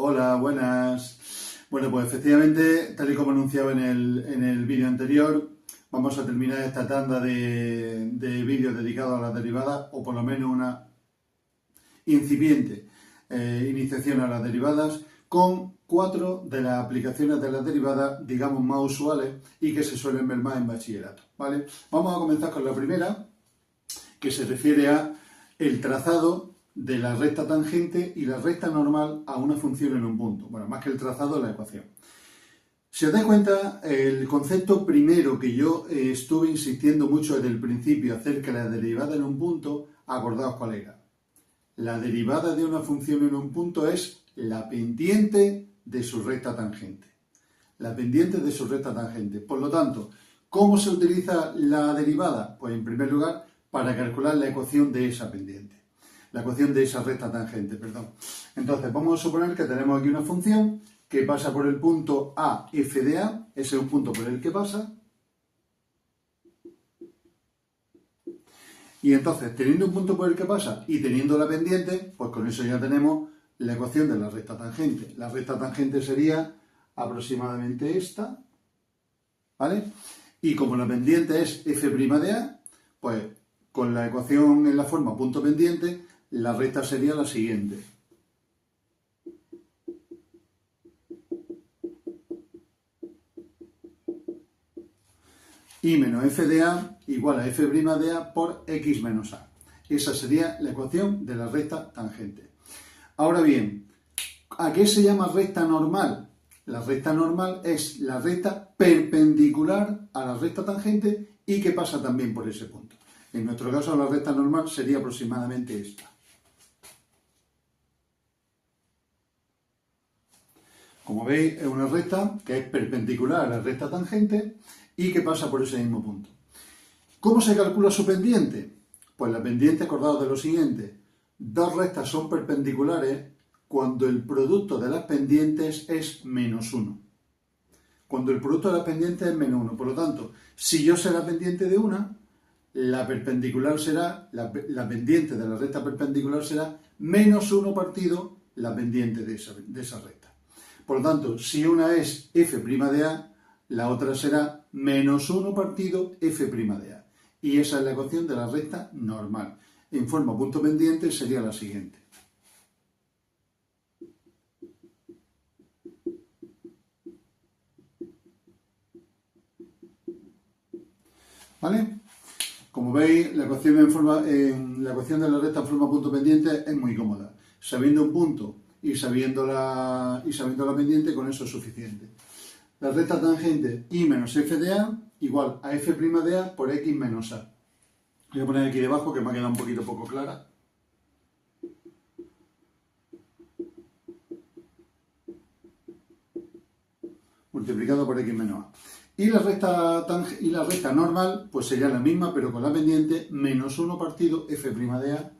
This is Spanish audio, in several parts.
Hola, buenas. Bueno, pues efectivamente, tal y como anunciaba en el vídeo anterior, vamos a terminar esta tanda de vídeos dedicados a las derivadas, o por lo menos una incipiente iniciación a las derivadas, con 4 de las aplicaciones de las derivadas, digamos, más usuales y que se suelen ver más en bachillerato, ¿vale? Vamos a comenzar con la primera, que se refiere a el trazado de la recta tangente y la recta normal a una función en un punto. Bueno, más que el trazado, la ecuación. Si os dais cuenta, el concepto primero que yo estuve insistiendo mucho desde el principio acerca de la derivada en un punto, acordaos cuál era. La derivada de una función en un punto es la pendiente de su recta tangente. La pendiente de su recta tangente. Por lo tanto, ¿cómo se utiliza la derivada? Pues en primer lugar, para calcular la ecuación de esa pendiente. La ecuación de esa recta tangente, perdón. Entonces, vamos a suponer que tenemos aquí una función que pasa por el punto A, f de A, ese es un punto por el que pasa. Y entonces, teniendo un punto por el que pasa y teniendo la pendiente, pues con eso ya tenemos la ecuación de la recta tangente. La recta tangente sería aproximadamente esta, ¿vale? Y como la pendiente es f' de A, pues con la ecuación en la forma punto pendiente, la recta sería la siguiente. Y menos f de A igual a f' de A por x menos A. Esa sería la ecuación de la recta tangente. Ahora bien, ¿a qué se llama recta normal? La recta normal es la recta perpendicular a la recta tangente y que pasa también por ese punto. En nuestro caso, la recta normal sería aproximadamente esta. Como veis, es una recta que es perpendicular a la recta tangente y que pasa por ese mismo punto. ¿Cómo se calcula su pendiente? Pues la pendiente, acordaos de lo siguiente, dos rectas son perpendiculares cuando el producto de las pendientes es menos 1. Cuando el producto de las pendientes es menos 1. Por lo tanto, si yo sé la pendiente de una, la perpendicular será, la pendiente de la recta perpendicular será menos 1 partido la pendiente de esa recta. Por lo tanto, si una es f' de A, la otra será menos 1 partido f' de A. Y esa es la ecuación de la recta normal. En forma punto pendiente sería la siguiente. ¿Vale? Como veis, la ecuación de la recta en forma punto pendiente es muy cómoda. Sabiendo un punto y sabiendo la pendiente, con eso es suficiente. La recta tangente y menos f de A igual a f' de A por x menos A. Voy a poner aquí debajo que me ha quedado un poquito poco clara. Multiplicado por x menos A. Y la recta normal, pues sería la misma, pero con la pendiente menos 1 partido f' de A,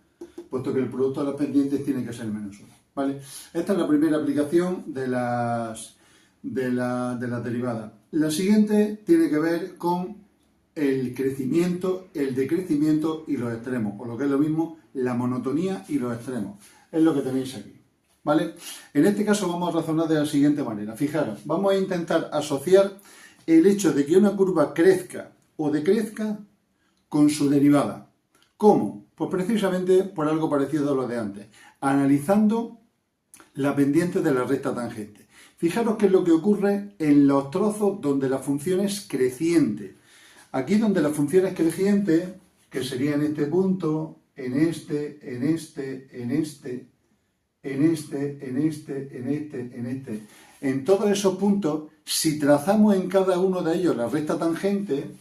puesto que el producto de las pendientes tiene que ser menos 1. ¿Vale? Esta es la primera aplicación de las derivadas. La siguiente tiene que ver con el crecimiento, el decrecimiento y los extremos, o lo que es lo mismo, la monotonía y los extremos. Es lo que tenéis aquí. ¿Vale? En este caso vamos a razonar de la siguiente manera. Fijaros, vamos a intentar asociar el hecho de que una curva crezca o decrezca con su derivada. ¿Cómo? Pues precisamente por algo parecido a lo de antes, analizando la pendiente de la recta tangente. Fijaros qué es lo que ocurre en los trozos donde la función es creciente. Aquí donde la función es creciente, que sería en este punto, en este, en todos esos puntos, si trazamos en cada uno de ellos la recta tangente,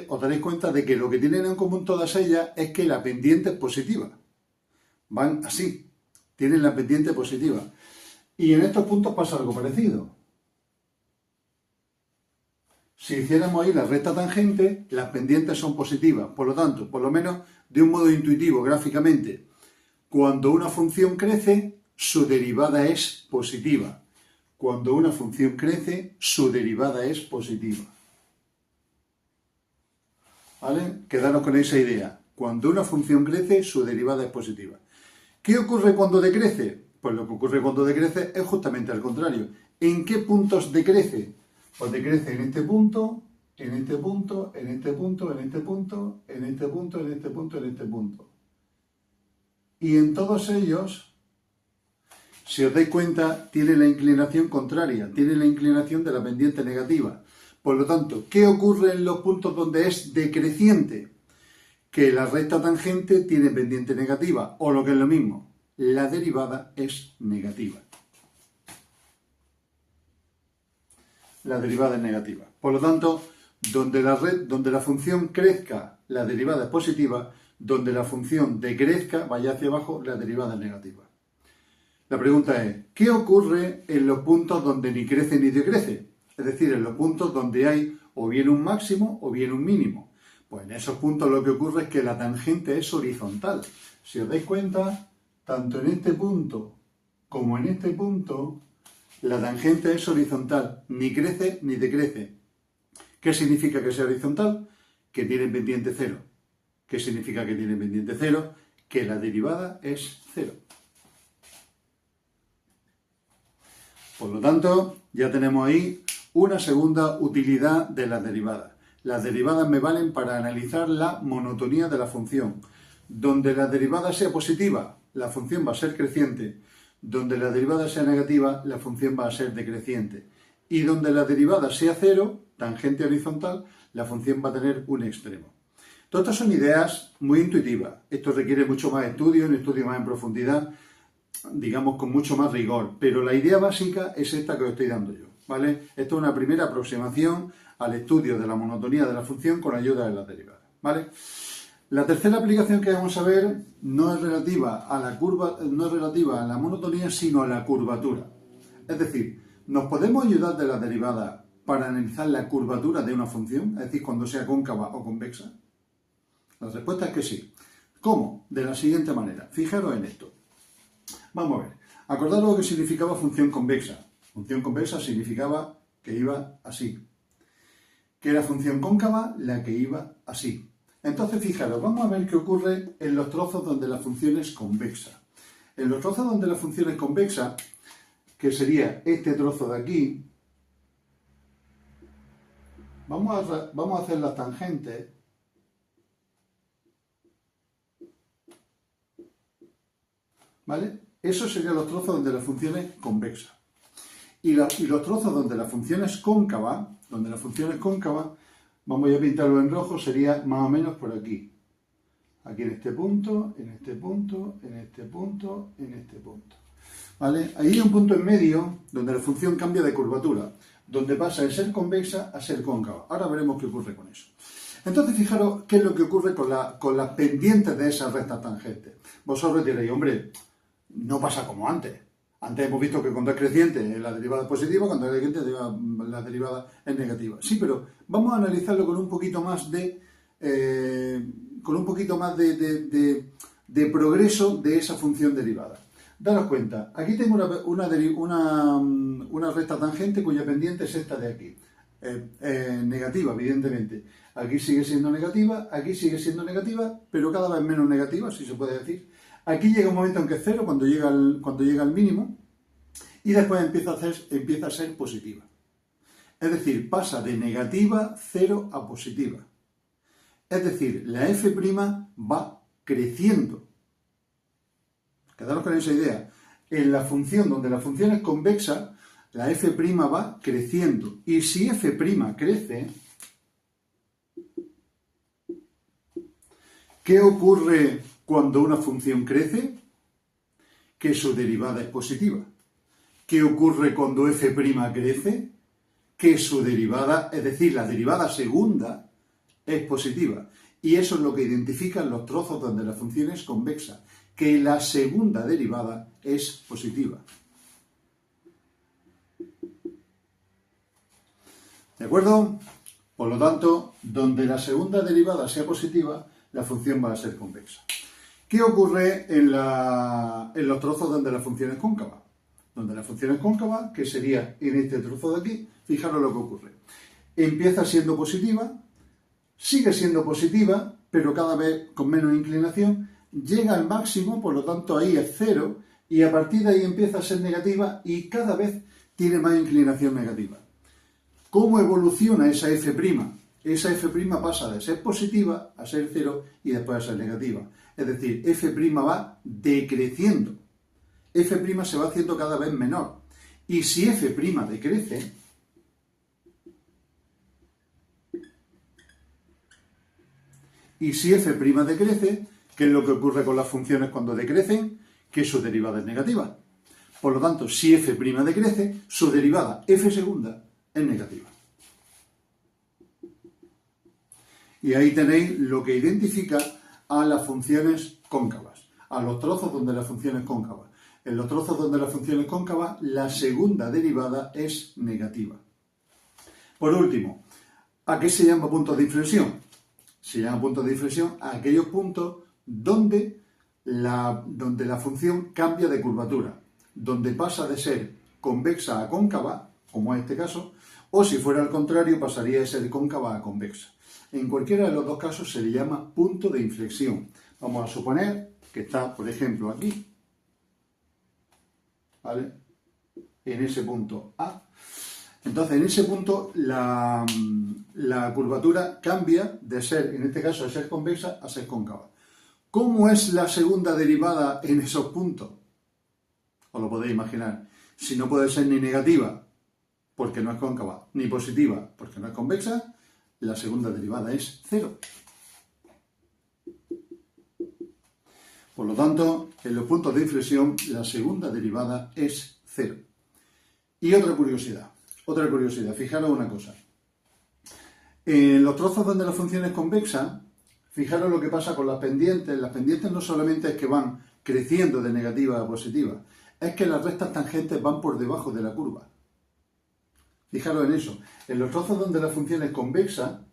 os daréis cuenta de que lo que tienen en común todas ellas es que la pendiente es positiva. Van así, tienen la pendiente positiva. Y en estos puntos pasa algo parecido. Si hiciéramos ahí la recta tangente, las pendientes son positivas. Por lo tanto, por lo menos de un modo intuitivo, gráficamente, cuando una función crece, su derivada es positiva. Cuando una función crece, su derivada es positiva. ¿Vale? Quedaros con esa idea. Cuando una función crece, su derivada es positiva. ¿Qué ocurre cuando decrece? Pues lo que ocurre cuando decrece es justamente al contrario. ¿En qué puntos decrece? Pues decrece en este punto, en este punto, en este punto, en este punto, en este punto, en este punto, en este punto. Y en todos ellos, si os dais cuenta, tiene la inclinación contraria, tiene la inclinación de la pendiente negativa. Por lo tanto, ¿qué ocurre en los puntos donde es decreciente? Que la recta tangente tiene pendiente negativa, o lo que es lo mismo, la derivada es negativa. La derivada es negativa. Por lo tanto, donde la función crezca, la derivada es positiva. Donde la función decrezca, vaya hacia abajo, la derivada es negativa. La pregunta es, ¿qué ocurre en los puntos donde ni crece ni decrece? Es decir, en los puntos donde hay o bien un máximo o bien un mínimo. Pues en esos puntos lo que ocurre es que la tangente es horizontal. Si os dais cuenta, tanto en este punto como en este punto, la tangente es horizontal, ni crece ni decrece. ¿Qué significa que sea horizontal? Que tiene pendiente cero. ¿Qué significa que tiene pendiente cero? Que la derivada es cero. Por lo tanto, ya tenemos ahí una segunda utilidad de las derivadas. Las derivadas me valen para analizar la monotonía de la función. Donde la derivada sea positiva, la función va a ser creciente. Donde la derivada sea negativa, la función va a ser decreciente. Y donde la derivada sea cero, tangente horizontal, la función va a tener un extremo. Todas estas son ideas muy intuitivas. Esto requiere mucho más estudio, un estudio más en profundidad, digamos con mucho más rigor. Pero la idea básica es esta que os estoy dando yo, ¿vale? Esto es una primera aproximación al estudio de la monotonía de la función con ayuda de las derivadas, ¿vale? La tercera aplicación que vamos a ver no es relativa a la curva, no es relativa a la monotonía, sino a la curvatura. Es decir, ¿nos podemos ayudar de la derivada para analizar la curvatura de una función? Es decir, cuando sea cóncava o convexa. La respuesta es que sí. ¿Cómo? De la siguiente manera. Fijaros en esto. Vamos a ver. Acordaros lo que significaba función convexa. Función convexa significaba que iba así. Que era función cóncava la que iba así. Entonces, fijaros, vamos a ver qué ocurre en los trozos donde la función es convexa. En los trozos donde la función es convexa, que sería este trozo de aquí, vamos a hacer las tangentes. ¿Vale? Esos serían los trozos donde la función es convexa. Y los trozos donde la función es cóncava, vamos a pintarlo en rojo, sería más o menos por aquí. Aquí en este punto, en este punto, en este punto, en este punto. ¿Vale? Ahí hay un punto en medio donde la función cambia de curvatura, donde pasa de ser convexa a ser cóncava. Ahora veremos qué ocurre con eso. Entonces, fijaros qué es lo que ocurre con las pendientes de esas rectas tangentes. Vosotros diréis, hombre, no pasa como antes. Antes hemos visto que cuando es creciente la derivada es positiva, cuando es decreciente la derivada es negativa. Sí, pero vamos a analizarlo con un poquito más de progreso de esa función derivada. Daros cuenta, aquí tengo una recta tangente cuya pendiente es esta de aquí. Negativa, evidentemente. Aquí sigue siendo negativa, aquí sigue siendo negativa, pero cada vez menos negativa, si se puede decir. Aquí llega un momento en que es cero, cuando llega al mínimo, y después empieza a ser positiva. Es decir, pasa de negativa 0 a positiva. Es decir, la f' va creciendo. Quedaros con esa idea. En la función donde la función es convexa, la f' va creciendo. Y si f' crece, ¿qué ocurre cuando una función crece? Que su derivada es positiva. ¿Qué ocurre cuando f' crece? Que su derivada, es decir, la derivada segunda, es positiva. Y eso es lo que identifican los trozos donde la función es convexa, que la segunda derivada es positiva. ¿De acuerdo? Por lo tanto, donde la segunda derivada sea positiva, la función va a ser convexa. ¿Qué ocurre en los trozos donde la función es cóncava? Donde la función es cóncava, que sería en este trozo de aquí, fijaros lo que ocurre. Empieza siendo positiva, sigue siendo positiva, pero cada vez con menos inclinación, llega al máximo, por lo tanto ahí es 0, y a partir de ahí empieza a ser negativa y cada vez tiene más inclinación negativa. ¿Cómo evoluciona esa f'? Esa f' pasa de ser positiva a ser 0 y después a ser negativa. Es decir, f' va decreciendo. F' se va haciendo cada vez menor. Y si f' decrece, ¿qué es lo que ocurre con las funciones cuando decrecen? Que su derivada es negativa. Por lo tanto, si f' decrece, su derivada f segunda es negativa. Y ahí tenéis lo que identifica a las funciones cóncavas, a los trozos donde la función es cóncava. En los trozos donde la función es cóncava, la segunda derivada es negativa. Por último, ¿a qué se llama puntos de inflexión? Se llama puntos de inflexión a aquellos puntos donde la función cambia de curvatura, donde pasa de ser convexa a cóncava, como en este caso, o si fuera al contrario, pasaría de ser cóncava a convexa. En cualquiera de los dos casos se le llama punto de inflexión. Vamos a suponer que está, por ejemplo, aquí, ¿vale? En ese punto A. Entonces, en ese punto la curvatura cambia de ser, en este caso, de ser convexa a ser cóncava. ¿Cómo es la segunda derivada en esos puntos? Os lo podéis imaginar. Si no puede ser ni negativa, porque no es cóncava, ni positiva, porque no es convexa, la segunda derivada es 0. Por lo tanto, en los puntos de inflexión, la segunda derivada es 0. Y otra curiosidad, fijaros una cosa. En los trozos donde la función es convexa, fijaros lo que pasa con las pendientes. Las pendientes no solamente es que van creciendo de negativa a positiva, es que las rectas tangentes van por debajo de la curva. Fijaros en eso. En los trozos donde la función es convexa,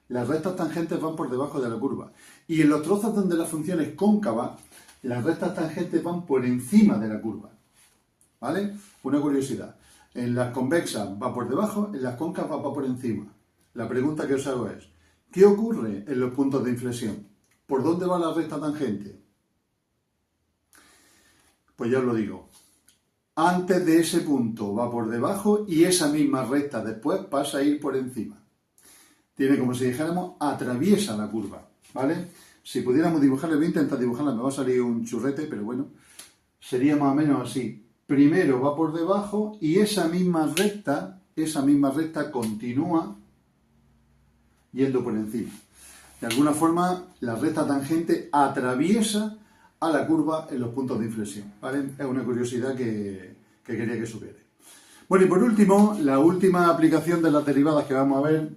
las rectas tangentes van por debajo de la curva. Y en los trozos donde la función es cóncava, las rectas tangentes van por encima de la curva. ¿Vale? Una curiosidad. En las convexas va por debajo, en las cóncavas va por encima. La pregunta que os hago es, ¿qué ocurre en los puntos de inflexión? ¿Por dónde va la recta tangente? Pues ya os lo digo. Antes de ese punto va por debajo y esa misma recta después pasa a ir por encima. Tiene, como si dijéramos, atraviesa la curva, ¿vale? Si pudiéramos dibujarla, voy a intentar dibujarla, me va a salir un churrete, pero bueno, sería más o menos así. Primero va por debajo y esa misma recta continúa yendo por encima. De alguna forma, la recta tangente atraviesa a la curva en los puntos de inflexión, ¿vale? Es una curiosidad que quería que supierais. Bueno, y por último, la última aplicación de las derivadas que vamos a ver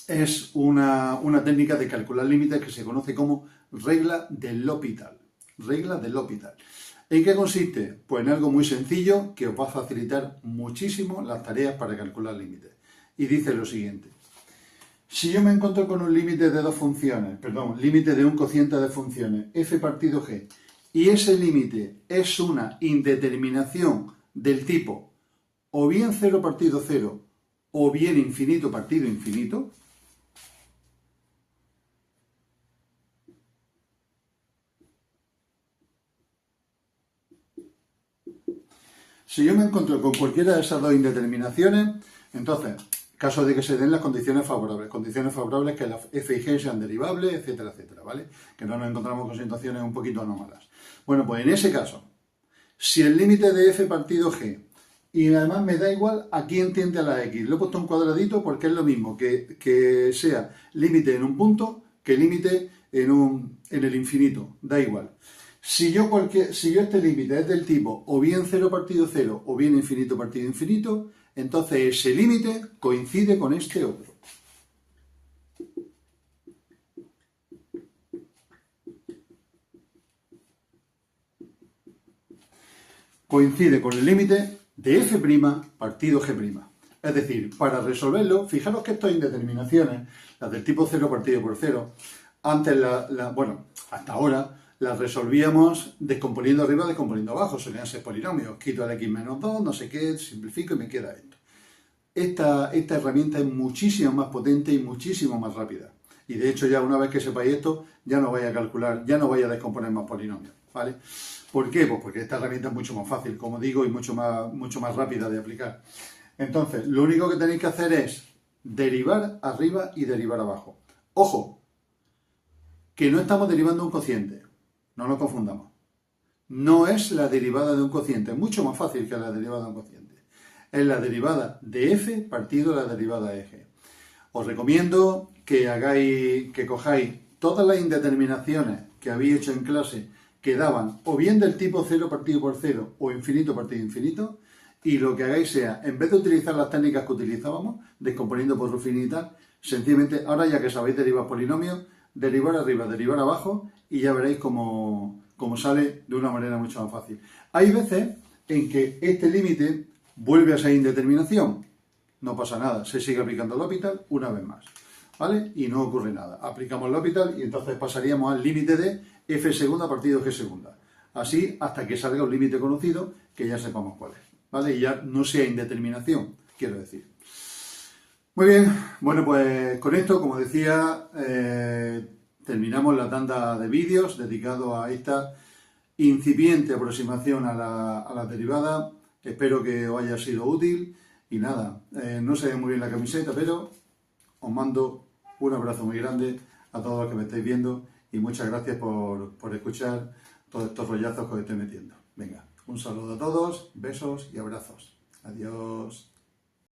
es una técnica de calcular límites que se conoce como regla de L'Hopital. Regla de L'Hopital. ¿En qué consiste? Pues en algo muy sencillo que os va a facilitar muchísimo las tareas para calcular límites. Y dice lo siguiente. Si yo me encuentro con un límite de dos funciones, límite de un cociente de funciones, f partido g, y ese límite es una indeterminación del tipo o bien 0 partido 0 o bien infinito partido infinito, si yo me encuentro con cualquiera de esas dos indeterminaciones, entonces, caso de que se den las condiciones favorables que las f y g sean derivables, etcétera, etcétera, ¿vale? Que no nos encontramos con situaciones un poquito anómalas. Bueno, pues en ese caso, si el límite de f partido g, y además me da igual a quién tiende a la x, lo he puesto un cuadradito porque es lo mismo que sea límite en un punto que límite en el infinito, da igual. Si yo este límite es del tipo o bien 0 partido 0 o bien infinito partido infinito, entonces ese límite coincide con este otro. Coincide con el límite de f' partido g'. Es decir, para resolverlo, fijaros que estas indeterminaciones, las del tipo 0 partido por 0, antes, hasta ahora, las resolvíamos descomponiendo arriba, descomponiendo abajo, solían ser polinomios, quito el x menos 2, no sé qué, simplifico y me queda esto. Esta herramienta es muchísimo más potente y muchísimo más rápida. Y de hecho ya una vez que sepáis esto, ya no vais a calcular, ya no vais a descomponer más polinomios, ¿vale? ¿Por qué? Pues porque esta herramienta es mucho más fácil, como digo, y mucho más rápida de aplicar. Entonces, lo único que tenéis que hacer es derivar arriba y derivar abajo. ¡Ojo! Que no estamos derivando un cociente, no nos confundamos. No es la derivada de un cociente, es mucho más fácil que la derivada de un cociente. Es la derivada de f partido de la derivada de g. Os recomiendo que cojáis todas las indeterminaciones que habéis hecho en clase que daban o bien del tipo 0 partido por 0 o infinito partido infinito, y lo que hagáis sea, en vez de utilizar las técnicas que utilizábamos, descomponiendo por ruffini y tal, sencillamente, ahora ya que sabéis derivar polinomios, derivar arriba, derivar abajo, y ya veréis cómo sale de una manera mucho más fácil. Hay veces en que este límite vuelve a ser indeterminación. No pasa nada, se sigue aplicando el L'Hopital una vez más, ¿vale? Y no ocurre nada. Aplicamos el L'Hopital y entonces pasaríamos al límite de f segunda partido g segunda. Así hasta que salga un límite conocido que ya sepamos cuál es, ¿vale? Y ya no sea indeterminación, quiero decir. Muy bien, bueno, pues con esto, como decía, terminamos la tanda de vídeos dedicados a esta incipiente aproximación a la derivada. Espero que os haya sido útil. Y nada, no se ve muy bien la camiseta, pero os mando un abrazo muy grande a todos los que me estáis viendo y muchas gracias por escuchar todos estos rollazos que os estoy metiendo. Venga, un saludo a todos, besos y abrazos. Adiós.